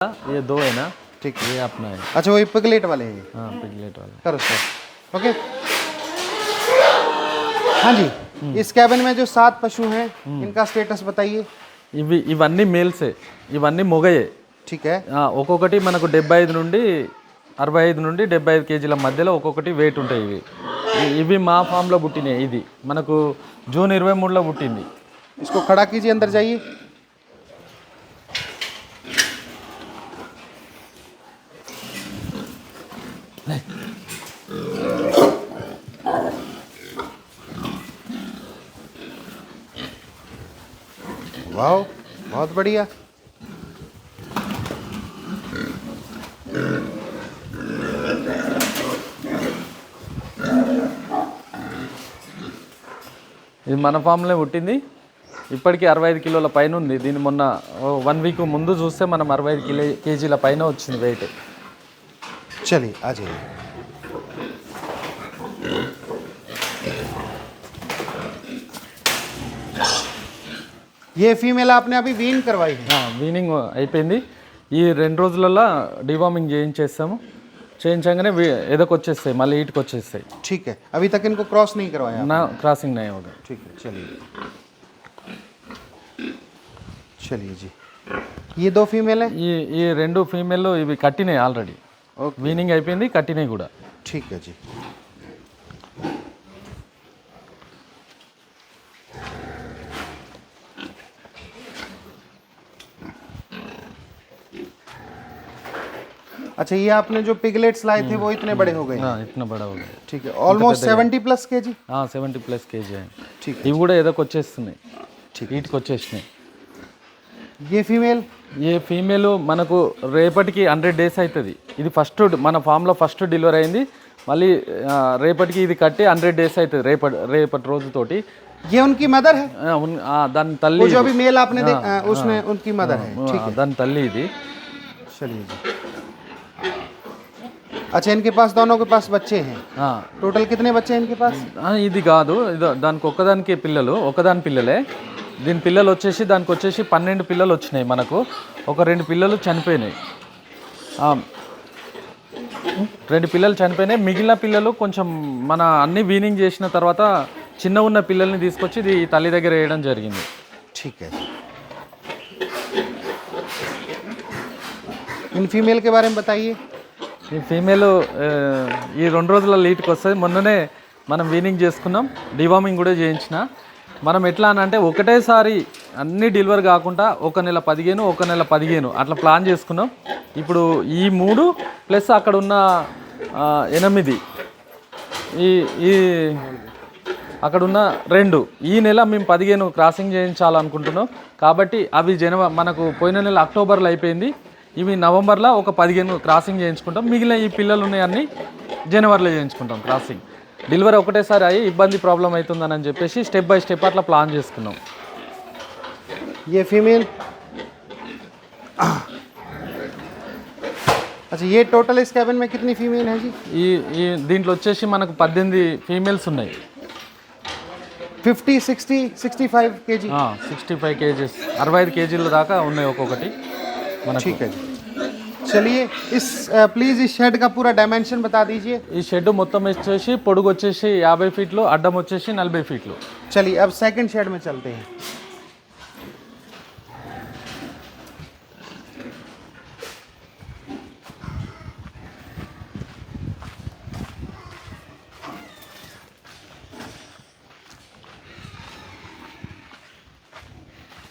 ये दो है ना, ठीक है। ये अपना है। अच्छा वही पिगलेट वाले हैं। हाँ, पिगलेट वाला। करो सर। ओके। हाँ जी, इस कैबिन में जो 7 पशु हैं इनका स्टेटस बताइए। ఇవన్నీ మేల్సే, ఇవన్నీ మొగయే. ठीक है। ఒక్కొక్కటి మనకు 75 నుండి 65 నుండి 75 కేజీల మధ్యలో ఒక్కొక్కటి వెయిట్ ఉంటాయి. ఇవి మా ఫామ్లో పుట్టినాయి. ఇది మనకు జూన్ 23లో పుట్టింది. इसको खड़ा कीजिए, अंदर जाइए। वाह, बहुत बढ़िया। ఇది మన ఫామ్లో పుట్టింది. ఇప్పటికీ 65 కిలోల పైన ఉంది. దీన్ని మొన్న 1 వీక్ ముందు చూస్తే మనం 65 కేజీల పైన వచ్చింది వెయిట్. चलिए आ जाइए। ये फीमेल आपने अभी वीन करवाई है। వీనింగ్ అయిపోయింది. ఈ 2 రోజులలో డివార్మింగ్ చేయించేస్తాము. చేయించగానే ఎదకొచ్చేస్తాయి, మళ్ళీ ఈటుకు వచ్చేస్తాయి. ठीक है, अभी तक इनको क्रॉस नहीं करवाया? నా క్రాసింగ్ नहीं होगा। ठीक है, चलिए चलिए जी। ये 2 फीमेल है। ఈ 2 ఫీమేల్ ఇవి కట్టినాయి ఆల్రెడీ. వీనింగ్ అయిపోయింది, కట్టినాయి కూడా. ठीक है जी। अच्छा, ये आपने जो पिगलेट्स लाए थे वो इतने बड़े हो गए? हाँ, इतना बड़ा हो गया। ठीक है, ऑलमोस्ट 70+ kg। 70+ కేజీ అయ్యాయి. ठीक है। ఇవి కూడా ఎదకొచ్చేస్తున్నాయి, ఈటుకు వచ్చేసినాయి. ये फीमेल? ఏ ఫీమేల్ మనకు రేపటికి 100 డేస్ అవుతుంది. ఇది ఫస్ట్ మన ఫామ్లో ఫస్ట్ డెలివరీ అయింది. మళ్ళీ రేపటికి ఇది కట్టి 100 డేస్ అవుతుంది రేపటి రోజుతోటి. ये उनकी मदर है? దాని తల్లి. वो जो अभी मेल आपने उसमें उनकी मदर है। ठीक है, దాని తల్లి ఇది. चलिए जी। अच्छा, इनके पास दोनों के पास बच्चे हैं। टोटल कितने बच्चे हैं इनके पास? ఇది కాదు, దానికి ఒక్కదానికి పిల్లలు, ఒకదాని పిల్లలే. దీని పిల్లలు వచ్చేసి దానికి వచ్చేసి 12 పిల్లలు వచ్చినాయి. మనకు ఒక 2 పిల్లలు చనిపోయినాయి. 2 పిల్లలు చనిపోయినాయి. మిగిలిన పిల్లలు కొంచెం మన అన్ని వీనింగ్ చేసిన తర్వాత చిన్న ఉన్న పిల్లల్ని తీసుకొచ్చి ఇది తల్లి దగ్గర వేయడం జరిగింది. ठीक है। इन फीमेल के बारे में बताइए। ఈ ఫీమేల్ ఈ 2 రోజుల లీట్కి వస్తుంది. మొన్ననే మనం వీనింగ్ చేసుకున్నాం, డివార్మింగ్ కూడా చేయించిన. మనం ఎట్లా అని అంటే ఒకటేసారి అన్ని డెలివరీ కాకుండా ఒక నెల 15 ఒక నెల 15 అట్లా ప్లాన్ చేసుకున్నాం. ఇప్పుడు ఈ 3 ప్లస్ అక్కడ ఉన్న 8 ఈ అక్కడ ఉన్న 2 ఈ నెల మేము 15 క్రాసింగ్ చేయించాలనుకుంటున్నాం. కాబట్టి అవి మనకు పోయిన నెల అక్టోబర్లో అయిపోయింది. ఇవి నవంబర్లో ఒక 15 క్రాసింగ్ చేయించుకుంటాం. మిగిలిన ఈ పిల్లలు ఉన్నాయన్నీ జనవరిలో చేయించుకుంటాం క్రాసింగ్. డెలివరీ ఒకటేసారి అయ్యి ఇబ్బంది ప్రాబ్లం అవుతుందని చెప్పేసి స్టెప్ బై స్టెప్ అట్లా ప్లాన్ చేసుకున్నాం. ये फीमेल। अच्छा, ये टोटल इस कैबिन में कितनी फीमेल है जी? ఈ దీంట్లో వచ్చేసి మనకు 18 ఫీమేల్స్ ఉన్నాయి. 50, 60, 65 kg? 65 కేజీస్, 65 కేజీల దాకా ఉన్నాయి ఒక్కొక్కటి మనకు. ठीक है जी। चलिए प्लीज़ इस शेड का पूरा डायमेंशन बता दीजिए। ఈ షెడ్ మొత్తం వచ్చేసి పొడుగు వచ్చేసి 50 ఫీట్లు, అడ్డం వచ్చేసి 40 ఫీట్లు. चलिए अब सेकंड शेड में चलते हैं।